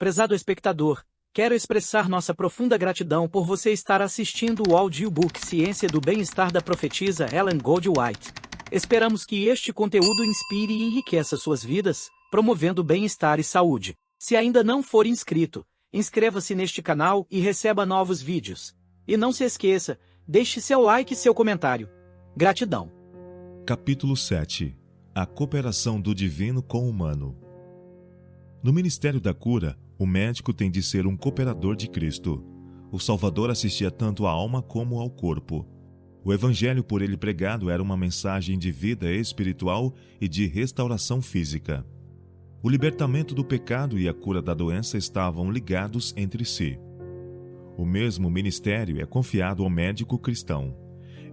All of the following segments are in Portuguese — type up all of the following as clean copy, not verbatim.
Prezado espectador, quero expressar nossa profunda gratidão por você estar assistindo o audiobook Ciência do Bem-Estar da profetisa Ellen Goldwhite. Esperamos que este conteúdo inspire e enriqueça suas vidas, promovendo bem-estar e saúde. Se ainda não for inscrito, inscreva-se neste canal e receba novos vídeos. E não se esqueça, deixe seu like e seu comentário. Gratidão. Capítulo 7. A cooperação do divino com o humano. No ministério da cura, o médico tem de ser um cooperador de Cristo. O Salvador assistia tanto à alma como ao corpo. O evangelho por ele pregado era uma mensagem de vida espiritual e de restauração física. O libertamento do pecado e a cura da doença estavam ligados entre si. O mesmo ministério é confiado ao médico cristão.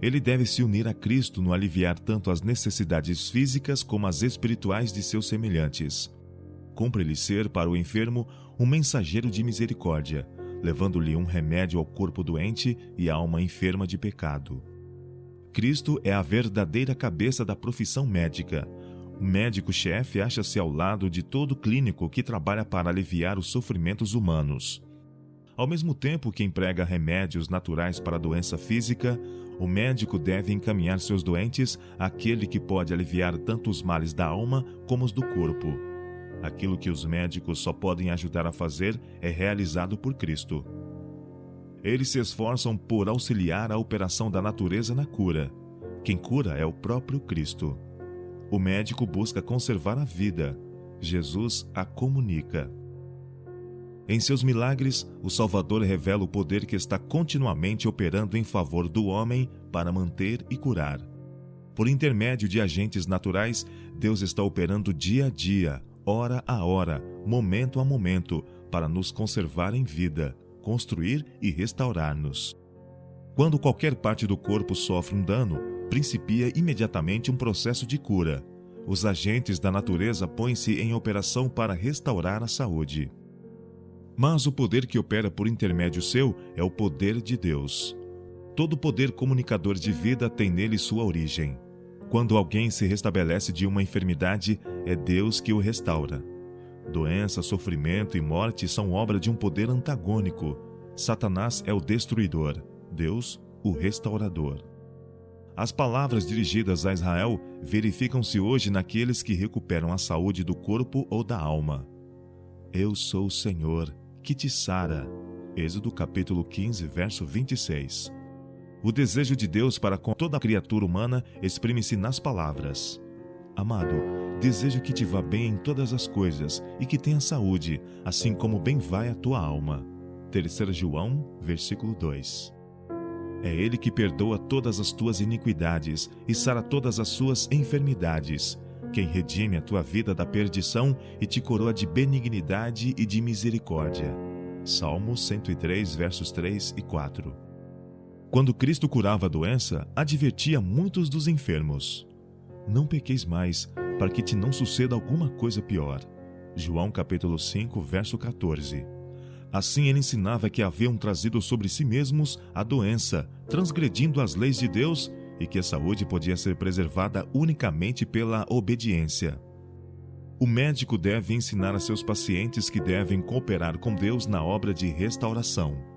Ele deve se unir a Cristo no aliviar tanto as necessidades físicas como as espirituais de seus semelhantes. Cumpre-lhe ser, para o enfermo, um mensageiro de misericórdia, levando-lhe um remédio ao corpo doente e à alma enferma de pecado. Cristo é a verdadeira cabeça da profissão médica. O médico-chefe acha-se ao lado de todo clínico que trabalha para aliviar os sofrimentos humanos. Ao mesmo tempo que emprega remédios naturais para a doença física, o médico deve encaminhar seus doentes àquele que pode aliviar tanto os males da alma como os do corpo. Aquilo que os médicos só podem ajudar a fazer é realizado por Cristo. Eles se esforçam por auxiliar a operação da natureza na cura. Quem cura é o próprio Cristo. O médico busca conservar a vida. Jesus a comunica. Em seus milagres, o Salvador revela o poder que está continuamente operando em favor do homem para manter e curar. Por intermédio de agentes naturais, Deus está operando dia a dia, hora a hora, momento a momento, para nos conservar em vida, construir e restaurar-nos. Quando qualquer parte do corpo sofre um dano, principia imediatamente um processo de cura. Os agentes da natureza põem-se em operação para restaurar a saúde. Mas o poder que opera por intermédio seu é o poder de Deus. Todo poder comunicador de vida tem nele sua origem. Quando alguém se restabelece de uma enfermidade, é Deus que o restaura. Doença, sofrimento e morte são obra de um poder antagônico. Satanás é o destruidor, Deus, o restaurador. As palavras dirigidas a Israel verificam-se hoje naqueles que recuperam a saúde do corpo ou da alma. Eu sou o Senhor, que te sara. Êxodo capítulo 15, verso 26. O desejo de Deus para com toda a criatura humana exprime-se nas palavras: Amado, desejo que te vá bem em todas as coisas e que tenha saúde, assim como bem vai a tua alma. 3 João, versículo 2. É Ele que perdoa todas as tuas iniquidades e sara todas as suas enfermidades, quem redime a tua vida da perdição e te coroa de benignidade e de misericórdia. Salmos 103, versos 3 e 4. Quando Cristo curava a doença, advertia muitos dos enfermos: Não pequeis mais, para que te não suceda alguma coisa pior. João capítulo 5, verso 14. Assim ele ensinava que haviam trazido sobre si mesmos a doença, transgredindo as leis de Deus, e que a saúde podia ser preservada unicamente pela obediência. O médico deve ensinar a seus pacientes que devem cooperar com Deus na obra de restauração.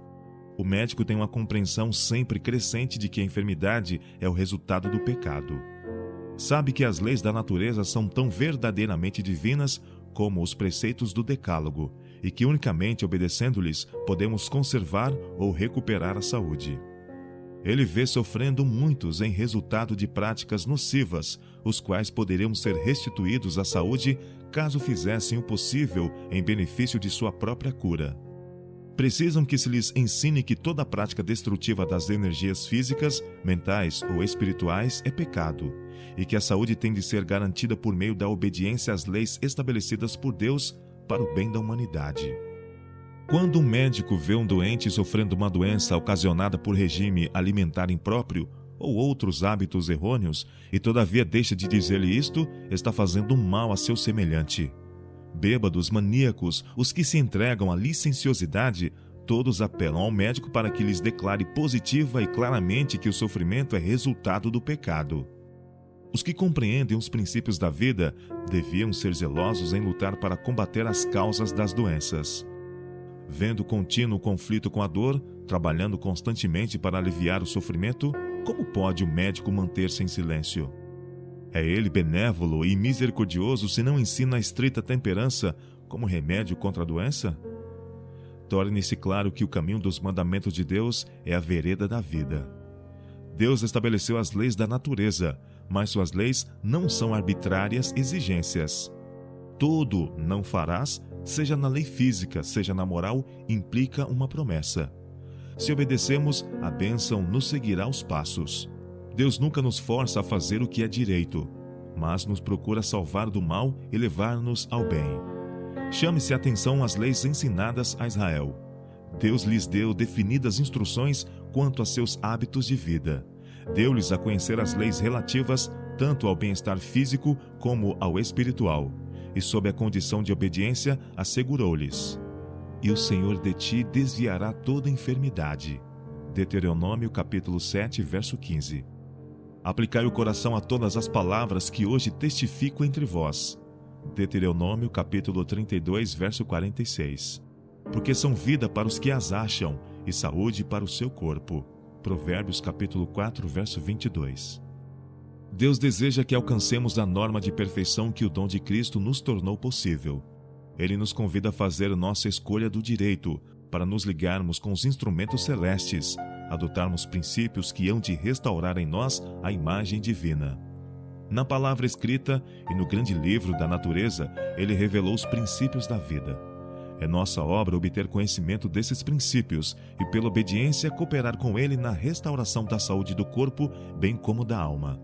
O médico tem uma compreensão sempre crescente de que a enfermidade é o resultado do pecado. Sabe que as leis da natureza são tão verdadeiramente divinas como os preceitos do Decálogo, e que unicamente obedecendo-lhes podemos conservar ou recuperar a saúde. Ele vê sofrendo muitos em resultado de práticas nocivas, os quais poderiam ser restituídos à saúde caso fizessem o possível em benefício de sua própria cura. Precisam que se lhes ensine que toda prática destrutiva das energias físicas, mentais ou espirituais é pecado, e que a saúde tem de ser garantida por meio da obediência às leis estabelecidas por Deus para o bem da humanidade. Quando um médico vê um doente sofrendo uma doença ocasionada por regime alimentar impróprio ou outros hábitos errôneos, e todavia deixa de dizer-lhe isto, está fazendo um mal a seu semelhante. Bêbados, maníacos, os que se entregam à licenciosidade, todos apelam ao médico para que lhes declare positiva e claramente que o sofrimento é resultado do pecado. Os que compreendem os princípios da vida deviam ser zelosos em lutar para combater as causas das doenças. vendo contínuo conflito com a dor, trabalhando constantemente para aliviar o sofrimento, como pode o médico manter-se em silêncio? É ele benévolo e misericordioso se não ensina a estrita temperança como remédio contra a doença? Torne-se claro que o caminho dos mandamentos de Deus é a vereda da vida. Deus estabeleceu as leis da natureza, mas suas leis não são arbitrárias exigências. Tudo não farás, seja na lei física, seja na moral, implica uma promessa. Se obedecemos, a bênção nos seguirá aos passos. Deus nunca nos força a fazer o que é direito, mas nos procura salvar do mal e levar-nos ao bem. Chame-se a atenção às leis ensinadas a Israel. Deus lhes deu definidas instruções quanto a seus hábitos de vida. Deu-lhes a conhecer as leis relativas tanto ao bem-estar físico como ao espiritual, e sob a condição de obediência assegurou-lhes: e o Senhor de ti desviará toda enfermidade. Deuteronômio capítulo 7, verso 15. Aplicai o coração a todas as palavras que hoje testifico entre vós. Deuteronômio capítulo 32, verso 46. Porque são vida para os que as acham e saúde para o seu corpo. Provérbios capítulo 4, verso 22. Deus deseja que alcancemos a norma de perfeição que o dom de Cristo nos tornou possível. Ele nos convida a fazer nossa escolha do direito, para nos ligarmos com os instrumentos celestes, adotarmos princípios que hão de restaurar em nós a imagem divina. Na palavra escrita e no grande livro da natureza, ele revelou os princípios da vida. É nossa obra obter conhecimento desses princípios e, pela obediência, cooperar com ele na restauração da saúde do corpo, bem como da alma.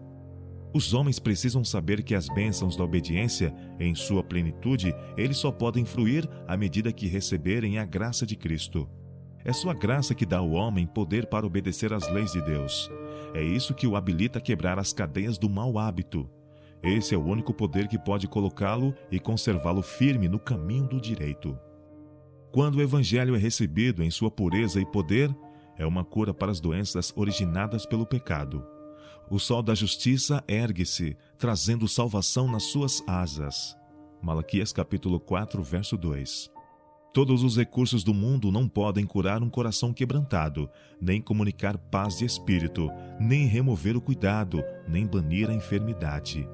Os homens precisam saber que as bênçãos da obediência, em sua plenitude, eles só podem fruir à medida que receberem a graça de Cristo. É sua graça que dá ao homem poder para obedecer às leis de Deus. É isso que o habilita a quebrar as cadeias do mau hábito. Esse é o único poder que pode colocá-lo e conservá-lo firme no caminho do direito. Quando o Evangelho é recebido em sua pureza e poder, é uma cura para as doenças originadas pelo pecado. O sol da justiça ergue-se, trazendo salvação nas suas asas. Malaquias capítulo 4, verso 2. Todos os recursos do mundo não podem curar um coração quebrantado, nem comunicar paz de espírito, nem remover o cuidado, nem banir a enfermidade.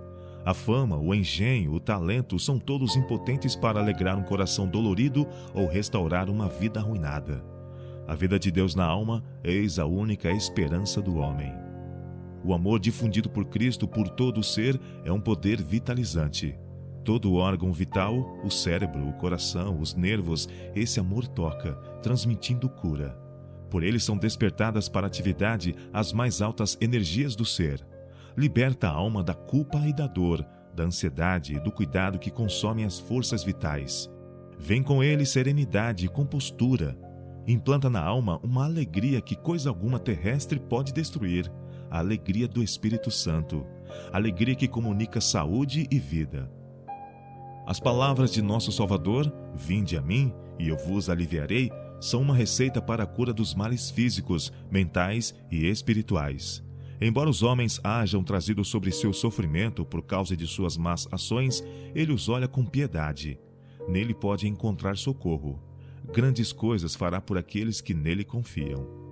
A fama, o engenho, o talento são todos impotentes para alegrar um coração dolorido ou restaurar uma vida arruinada. A vida de Deus na alma, eis a única esperança do homem. O amor difundido por Cristo por todo o ser é um poder vitalizante. Todo órgão vital, o cérebro, o coração, os nervos, esse amor toca, transmitindo cura. Por ele são despertadas para a atividade as mais altas energias do ser. Liberta a alma da culpa e da dor, da ansiedade e do cuidado que consomem as forças vitais. Vem com ele serenidade e compostura. Implanta na alma uma alegria que coisa alguma terrestre pode destruir. A alegria do Espírito Santo, alegria que comunica saúde e vida. As palavras de nosso Salvador, vinde a mim e eu vos aliviarei, são uma receita para a cura dos males físicos, mentais e espirituais. Embora os homens hajam trazido sobre seu sofrimento por causa de suas más ações, ele os olha com piedade. Nele pode encontrar socorro. Grandes coisas fará por aqueles que nele confiam.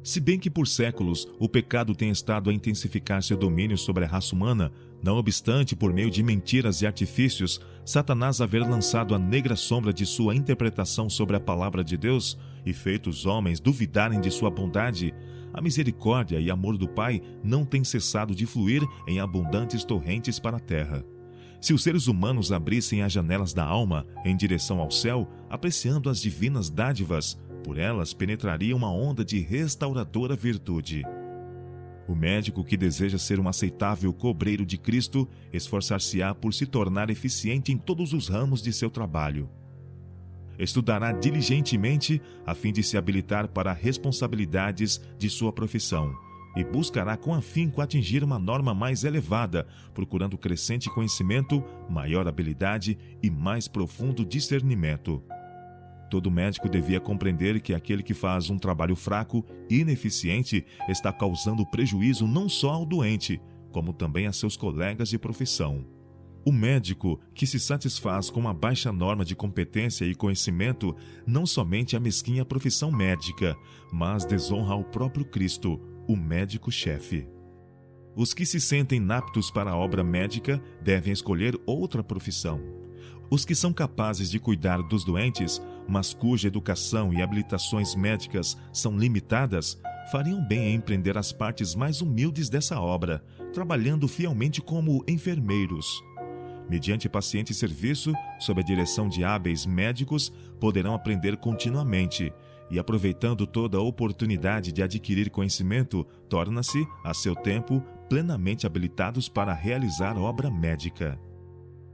Se bem que por séculos o pecado tem estado a intensificar seu domínio sobre a raça humana, não obstante, por meio de mentiras e artifícios, Satanás haver lançado a negra sombra de sua interpretação sobre a palavra de Deus e feito os homens duvidarem de sua bondade, a misericórdia e amor do Pai não têm cessado de fluir em abundantes torrentes para a terra. Se os seres humanos abrissem as janelas da alma em direção ao céu, apreciando as divinas dádivas, por elas penetraria uma onda de restauradora virtude. O médico que deseja ser um aceitável cobreiro de Cristo esforçar-se-á por se tornar eficiente em todos os ramos de seu trabalho. Estudará diligentemente a fim de se habilitar para responsabilidades de sua profissão e buscará com afinco atingir uma norma mais elevada, procurando crescente conhecimento, maior habilidade e mais profundo discernimento. Todo médico devia compreender que aquele que faz um trabalho fraco e ineficiente está causando prejuízo não só ao doente, como também a seus colegas de profissão. O médico que se satisfaz com uma baixa norma de competência e conhecimento não somente amesquinha a profissão médica, mas desonra ao próprio Cristo, o médico-chefe. Os que se sentem inaptos para a obra médica devem escolher outra profissão. Os que são capazes de cuidar dos doentes, mas cuja educação e habilitações médicas são limitadas, fariam bem em empreender as partes mais humildes dessa obra, trabalhando fielmente como enfermeiros. Mediante paciente serviço, sob a direção de hábeis médicos, poderão aprender continuamente e, aproveitando toda a oportunidade de adquirir conhecimento, torna-se, a seu tempo, plenamente habilitados para realizar obra médica.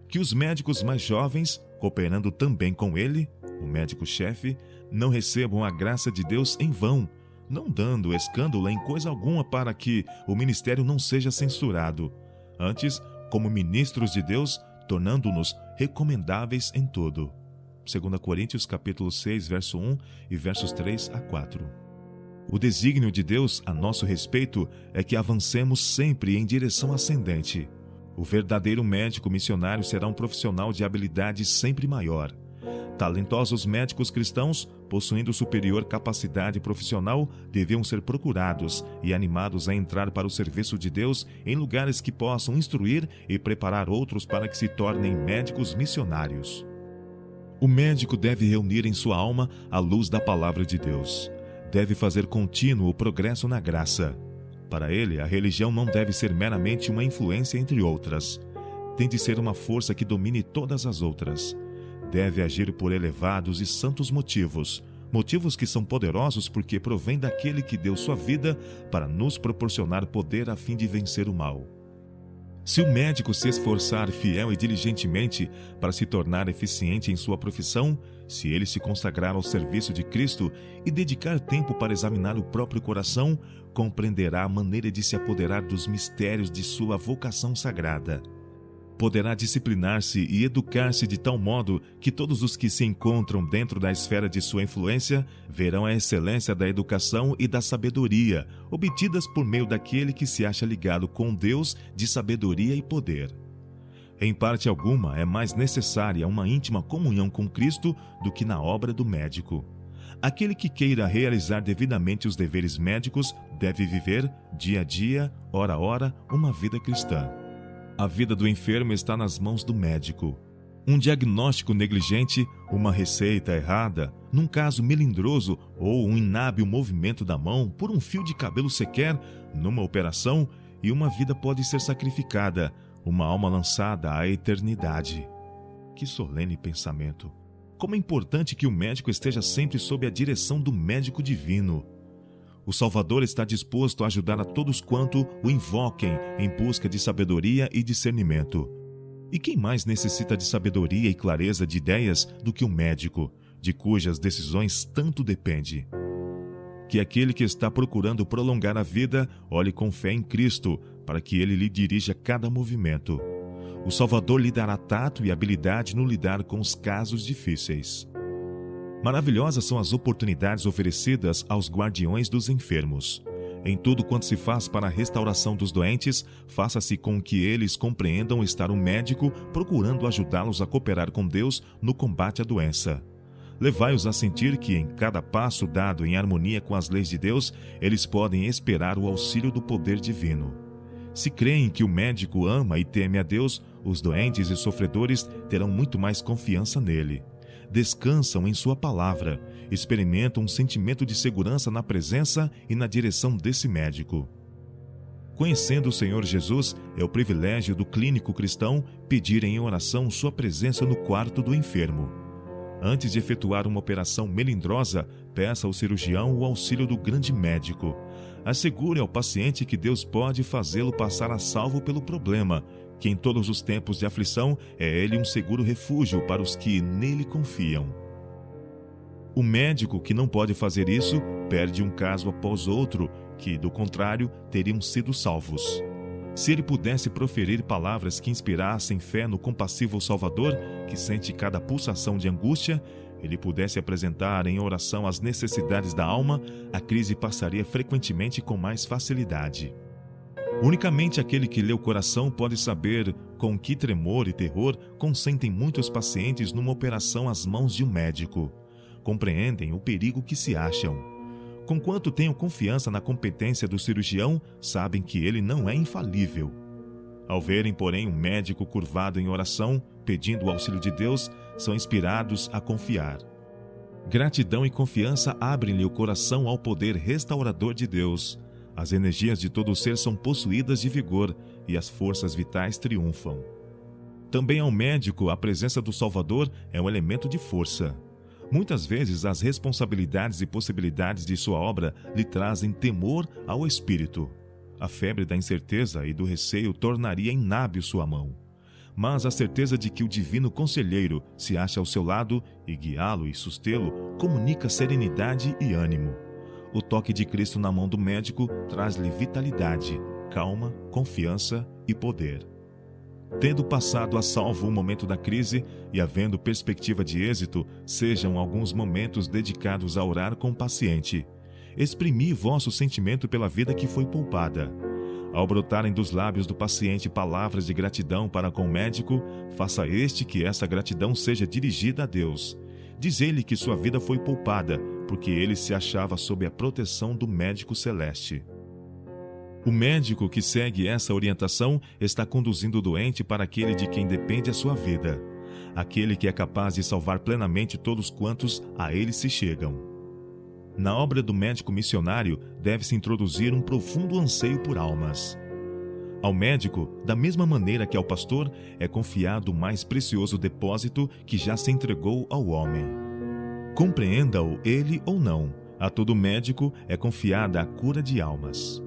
Que os médicos mais jovens, cooperando também com ele, o médico-chefe, não recebam a graça de Deus em vão, não dando escândalo em coisa alguma para que o ministério não seja censurado. Antes, como ministros de Deus, tornando-nos recomendáveis em tudo. 2 Coríntios capítulo 6, verso 1 e versos 3 a 4. O desígnio de Deus a nosso respeito é que avancemos sempre em direção ascendente. O verdadeiro médico missionário será um profissional de habilidade sempre maior. Talentosos médicos cristãos, possuindo superior capacidade profissional, deviam ser procurados e animados a entrar para o serviço de Deus em lugares que possam instruir e preparar outros para que se tornem médicos missionários. O médico deve reunir em sua alma a luz da palavra de Deus. Deve fazer contínuo o progresso na graça. Para ele, a religião não deve ser meramente uma influência entre outras. Tem de ser uma força que domine todas as outras. Deve agir por elevados e santos motivos, motivos que são poderosos porque provêm daquele que deu sua vida para nos proporcionar poder a fim de vencer o mal. Se o médico se esforçar fiel e diligentemente para se tornar eficiente em sua profissão, se ele se consagrar ao serviço de Cristo e dedicar tempo para examinar o próprio coração, compreenderá a maneira de se apoderar dos mistérios de sua vocação sagrada. Poderá disciplinar-se e educar-se de tal modo que todos os que se encontram dentro da esfera de sua influência verão a excelência da educação e da sabedoria, obtidas por meio daquele que se acha ligado com Deus de sabedoria e poder. Em parte alguma, é mais necessária uma íntima comunhão com Cristo do que na obra do médico. Aquele que queira realizar devidamente os deveres médicos deve viver, dia a dia, hora a hora, uma vida cristã. A vida do enfermo está nas mãos do médico. Um diagnóstico negligente, uma receita errada, num caso melindroso ou um inábil movimento da mão por um fio de cabelo sequer, numa operação, e uma vida pode ser sacrificada, uma alma lançada à eternidade. Que solene pensamento! Como é importante que o médico esteja sempre sob a direção do médico divino. O Salvador está disposto a ajudar a todos quanto o invoquem em busca de sabedoria e discernimento. E quem mais necessita de sabedoria e clareza de ideias do que o médico, de cujas decisões tanto depende? Que aquele que está procurando prolongar a vida olhe com fé em Cristo, para que ele lhe dirija cada movimento. O Salvador lhe dará tato e habilidade no lidar com os casos difíceis. Maravilhosas são as oportunidades oferecidas aos guardiões dos enfermos. Em tudo quanto se faz para a restauração dos doentes, faça-se com que eles compreendam estar um médico procurando ajudá-los a cooperar com Deus no combate à doença. Levai-os a sentir que, em cada passo dado em harmonia com as leis de Deus, eles podem esperar o auxílio do poder divino. Se creem que o médico ama e teme a Deus, os doentes e sofredores terão muito mais confiança nele. Descansam em sua palavra, experimentam um sentimento de segurança na presença e na direção desse médico. Conhecendo o Senhor Jesus, é o privilégio do clínico cristão pedir em oração sua presença no quarto do enfermo. Antes de efetuar uma operação melindrosa, peça ao cirurgião o auxílio do grande médico. Assegure ao paciente que Deus pode fazê-lo passar a salvo pelo problema, que em todos os tempos de aflição é ele um seguro refúgio para os que nele confiam. O médico que não pode fazer isso perde um caso após outro, que, do contrário, teriam sido salvos. Se ele pudesse proferir palavras que inspirassem fé no compassivo Salvador, que sente cada pulsação de angústia, ele pudesse apresentar em oração as necessidades da alma, a crise passaria frequentemente com mais facilidade. Unicamente aquele que lê o coração pode saber com que tremor e terror consentem muitos pacientes numa operação às mãos de um médico. Compreendem o perigo que se acham. Conquanto tenham confiança na competência do cirurgião, sabem que ele não é infalível. Ao verem, porém, um médico curvado em oração, pedindo o auxílio de Deus, são inspirados a confiar. Gratidão e confiança abrem-lhe o coração ao poder restaurador de Deus. As energias de todo o ser são possuídas de vigor e as forças vitais triunfam. Também ao médico, a presença do Salvador é um elemento de força. Muitas vezes, as responsabilidades e possibilidades de sua obra lhe trazem temor ao espírito. A febre da incerteza e do receio tornaria inábil sua mão. Mas a certeza de que o divino conselheiro se acha ao seu lado e guiá-lo e sustê-lo comunica serenidade e ânimo. O toque de Cristo na mão do médico traz-lhe vitalidade, calma, confiança e poder. Tendo passado a salvo o momento da crise e havendo perspectiva de êxito, sejam alguns momentos dedicados a orar com o paciente. Exprimi vosso sentimento pela vida que foi poupada. Ao brotarem dos lábios do paciente palavras de gratidão para com o médico, faça que essa gratidão seja dirigida a Deus. Diz-lhe que sua vida foi poupada, porque ele se achava sob a proteção do médico celeste. O médico que segue essa orientação está conduzindo o doente para aquele de quem depende a sua vida, aquele que é capaz de salvar plenamente todos quantos a ele se chegam. Na obra do médico missionário deve-se introduzir um profundo anseio por almas. Ao médico, da mesma maneira que ao pastor, é confiado o mais precioso depósito que já se entregou ao homem. Compreenda-o ele ou não, a todo médico é confiada a cura de almas.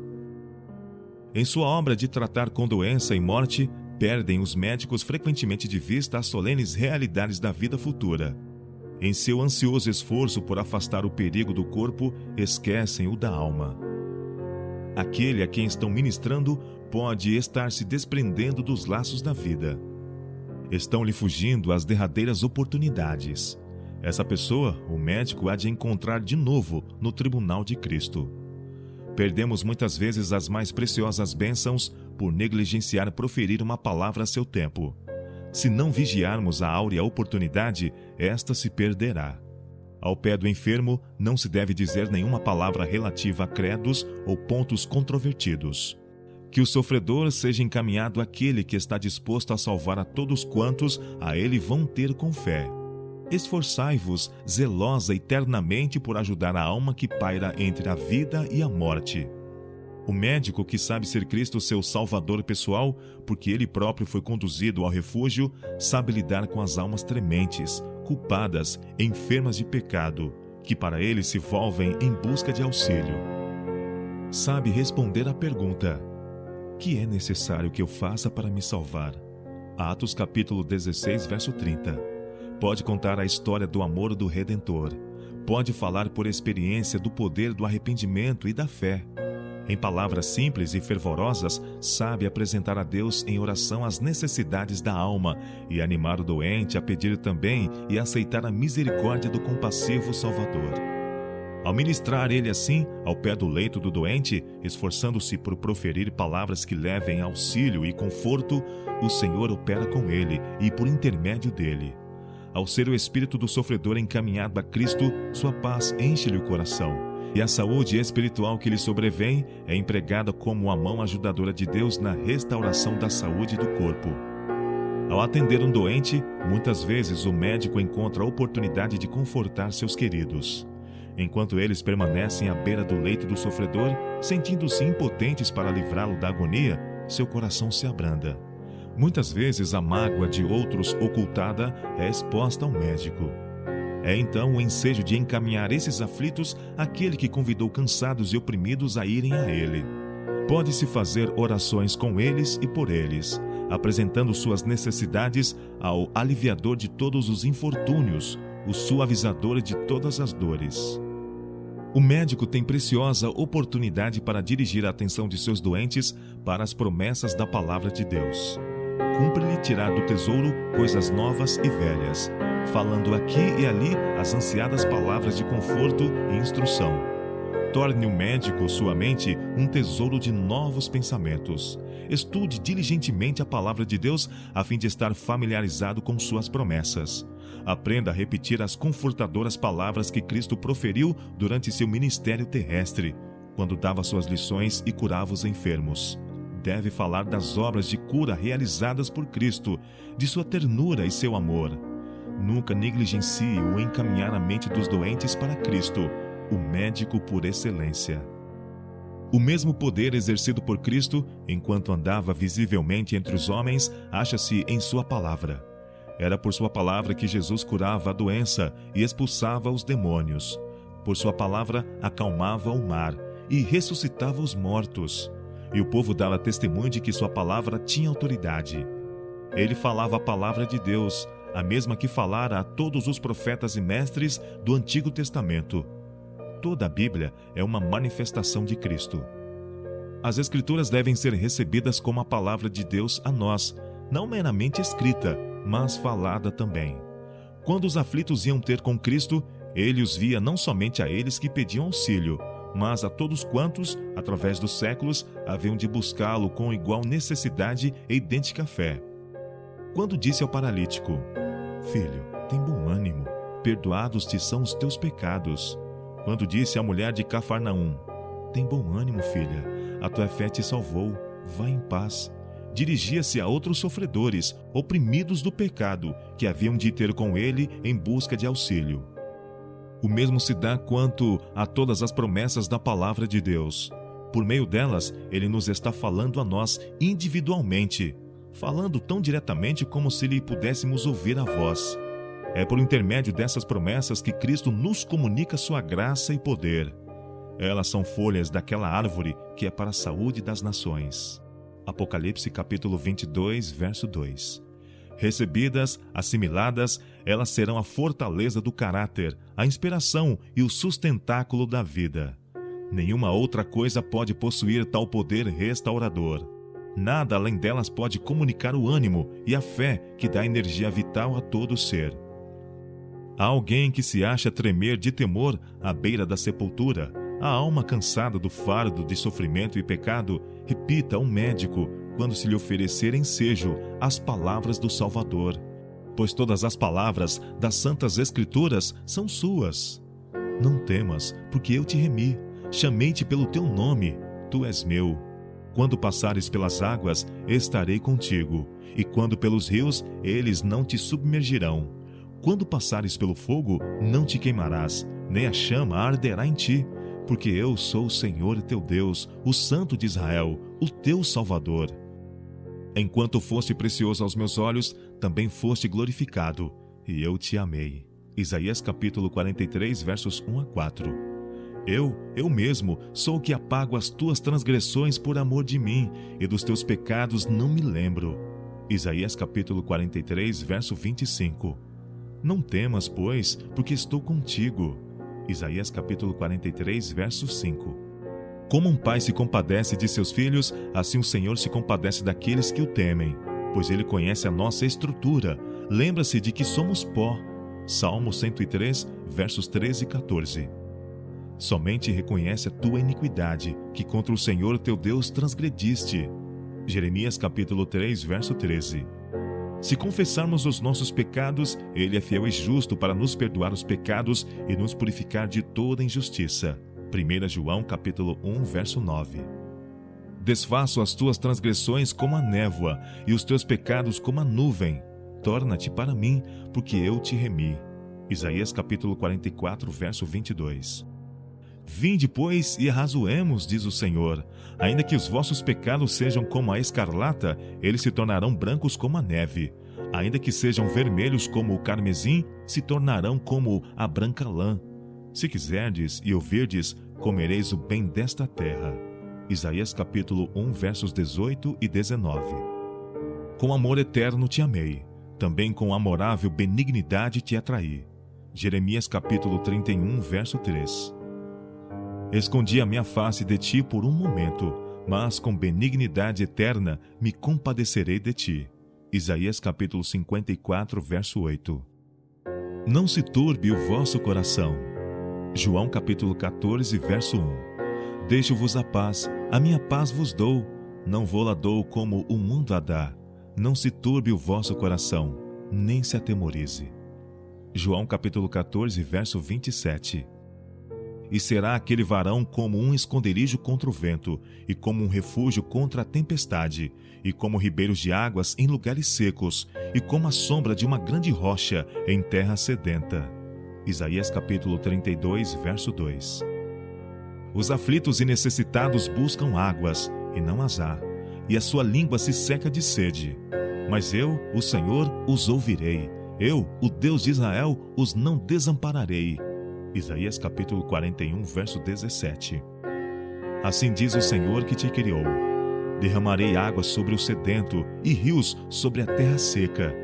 Em sua obra de tratar com doença e morte, perdem os médicos frequentemente de vista as solenes realidades da vida futura. Em seu ansioso esforço por afastar o perigo do corpo, esquecem o da alma. Aquele a quem estão ministrando pode estar se desprendendo dos laços da vida. Estão-lhe fugindo às derradeiras oportunidades. Essa pessoa, o médico, há de encontrar de novo no tribunal de Cristo. Perdemos muitas vezes as mais preciosas bênçãos por negligenciar proferir uma palavra a seu tempo. Se não vigiarmos a áurea oportunidade, esta se perderá. Ao pé do enfermo, não se deve dizer nenhuma palavra relativa a credos ou pontos controvertidos. Que o sofredor seja encaminhado àquele que está disposto a salvar a todos quantos a ele vão ter com fé. Esforçai-vos zelosa e ternamente por ajudar a alma que paira entre a vida e a morte. O médico que sabe ser Cristo seu salvador pessoal, porque ele próprio foi conduzido ao refúgio, sabe lidar com as almas trementes, culpadas, enfermas de pecado, que para ele se volvem em busca de auxílio. Sabe responder à pergunta: que é necessário que eu faça para me salvar? Atos capítulo 16, verso 30. Pode contar a história do amor do Redentor. Pode falar por experiência do poder do arrependimento e da fé. Em palavras simples e fervorosas, sabe apresentar a Deus em oração as necessidades da alma e animar o doente a pedir também e aceitar a misericórdia do compassivo Salvador. Ao ministrar ele assim, ao pé do leito do doente, esforçando-se por proferir palavras que levem auxílio e conforto, o Senhor opera com ele e por intermédio dele. Ao ser o espírito do sofredor encaminhado a Cristo, sua paz enche-lhe o coração. E a saúde espiritual que lhe sobrevém é empregada como a mão ajudadora de Deus na restauração da saúde do corpo. Ao atender um doente, muitas vezes o médico encontra a oportunidade de confortar seus queridos. Enquanto eles permanecem à beira do leito do sofredor, sentindo-se impotentes para livrá-lo da agonia, seu coração se abranda. Muitas vezes a mágoa de outros ocultada é exposta ao médico. É então o ensejo de encaminhar esses aflitos àquele que convidou cansados e oprimidos a irem a ele. Pode-se fazer orações com eles e por eles, apresentando suas necessidades ao aliviador de todos os infortúnios, o suavizador de todas as dores. O médico tem preciosa oportunidade para dirigir a atenção de seus doentes para as promessas da palavra de Deus. Cumpre-lhe tirar do tesouro coisas novas e velhas, falando aqui e ali as ansiadas palavras de conforto e instrução. Torne o médico, sua mente, um tesouro de novos pensamentos. Estude diligentemente a palavra de Deus a fim de estar familiarizado com suas promessas. Aprenda a repetir as confortadoras palavras que Cristo proferiu durante seu ministério terrestre, quando dava suas lições e curava os enfermos. Deve falar das obras de cura realizadas por Cristo, de sua ternura e seu amor. Nunca negligencie o encaminhar a mente dos doentes para Cristo, o médico por excelência. O mesmo poder exercido por Cristo, enquanto andava visivelmente entre os homens, acha-se em sua palavra. Era por sua palavra que Jesus curava a doença e expulsava os demônios. Por sua palavra acalmava o mar e ressuscitava os mortos. E o povo dava testemunho de que sua palavra tinha autoridade. Ele falava a palavra de Deus, a mesma que falara a todos os profetas e mestres do Antigo Testamento. Toda a Bíblia é uma manifestação de Cristo. As Escrituras devem ser recebidas como a palavra de Deus a nós, não meramente escrita, mas falada também. Quando os aflitos iam ter com Cristo, ele os via não somente a eles que pediam auxílio, mas a todos quantos, através dos séculos, haviam de buscá-lo com igual necessidade e idêntica fé. Quando disse ao paralítico: "Filho, tem bom ânimo, perdoados te são os teus pecados." Quando disse à mulher de Cafarnaum: "Tem bom ânimo, filha, a tua fé te salvou, vá em paz." Dirigia-se a outros sofredores, oprimidos do pecado, que haviam de ter com ele em busca de auxílio. O mesmo se dá quanto a todas as promessas da palavra de Deus. Por meio delas, ele nos está falando a nós individualmente, falando tão diretamente como se lhe pudéssemos ouvir a voz. É por intermédio dessas promessas que Cristo nos comunica sua graça e poder. Elas são folhas daquela árvore que é para a saúde das nações. Apocalipse capítulo 22, verso 2. Recebidas, assimiladas, elas serão a fortaleza do caráter, a inspiração e o sustentáculo da vida. Nenhuma outra coisa pode possuir tal poder restaurador. Nada além delas pode comunicar o ânimo e a fé que dá energia vital a todo ser. Há alguém que se acha tremer de temor à beira da sepultura. A alma cansada do fardo de sofrimento e pecado, repita ao médico, quando se lhe oferecer ensejo, as palavras do Salvador. Pois todas as palavras das Santas Escrituras são suas. Não temas, porque eu te remi. Chamei-te pelo teu nome, tu és meu. Quando passares pelas águas, estarei contigo. E quando pelos rios, eles não te submergirão. Quando passares pelo fogo, não te queimarás, nem a chama arderá em ti. Porque eu sou o Senhor teu Deus, o Santo de Israel, o teu Salvador. Enquanto foste precioso aos meus olhos, também foste glorificado, e eu te amei. Isaías capítulo 43, versos 1 a 4. Eu mesmo, sou o que apago as tuas transgressões por amor de mim, e dos teus pecados não me lembro. Isaías capítulo 43, verso 25. Não temas, pois, porque estou contigo. Isaías capítulo 43, verso 5. Como um pai se compadece de seus filhos, assim o Senhor se compadece daqueles que o temem, pois ele conhece a nossa estrutura, lembra-se de que somos pó. Salmo 103, versos 13 e 14. Somente reconhece a tua iniquidade, que contra o Senhor teu Deus transgrediste. Jeremias capítulo 3, verso 13. Se confessarmos os nossos pecados, ele é fiel e justo para nos perdoar os pecados e nos purificar de toda injustiça. 1 João capítulo 1, verso 9. Desfaço as tuas transgressões como a névoa e os teus pecados como a nuvem. Torna-te para mim, porque eu te remi. Isaías capítulo 44, verso 22. Vinde, pois, e arrazoemos, diz o Senhor. Ainda que os vossos pecados sejam como a escarlata, eles se tornarão brancos como a neve. Ainda que sejam vermelhos como o carmesim, se tornarão como a branca lã. Se quiserdes e ouvirdes, comereis o bem desta terra. Isaías capítulo 1, versos 18 e 19. Com amor eterno te amei, também com amorável benignidade te atraí. Jeremias capítulo 31, verso 3. Escondi a minha face de ti por um momento, mas com benignidade eterna me compadecerei de ti. Isaías capítulo 54, verso 8. Não se turbe o vosso coração. João capítulo 14, verso 1. Deixo-vos a minha paz vos dou, não vou-la dou como o mundo a dá. Não se turbe o vosso coração, nem se atemorize. João capítulo 14, verso 27. E será aquele varão como um esconderijo contra o vento, e como um refúgio contra a tempestade, e como ribeiros de águas em lugares secos, e como a sombra de uma grande rocha em terra sedenta. Isaías capítulo 32, verso 2. Os aflitos e necessitados buscam águas, e não as há, e a sua língua se seca de sede. Mas eu, o Senhor, os ouvirei. Eu, o Deus de Israel, os não desampararei. Isaías capítulo 41, verso 17. Assim diz o Senhor que te criou: derramarei água sobre o sedento e rios sobre a terra seca.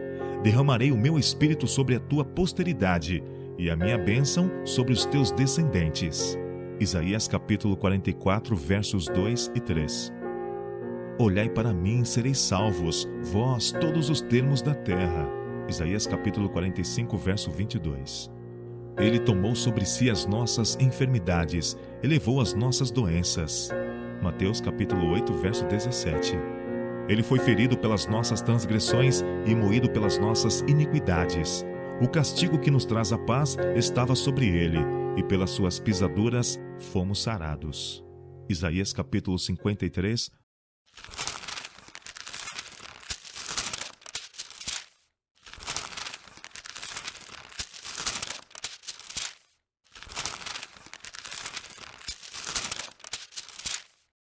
Derramarei o meu espírito sobre a tua posteridade e a minha bênção sobre os teus descendentes. Isaías capítulo 44, versos 2 e 3. Olhai para mim, sereis salvos, vós, todos os termos da terra. Isaías capítulo 45, verso 22. Ele tomou sobre si as nossas enfermidades, elevou as nossas doenças. Mateus capítulo 8, verso 17. Ele foi ferido pelas nossas transgressões e moído pelas nossas iniquidades. O castigo que nos traz a paz estava sobre ele, e pelas suas pisaduras fomos sarados. Isaías capítulo 53,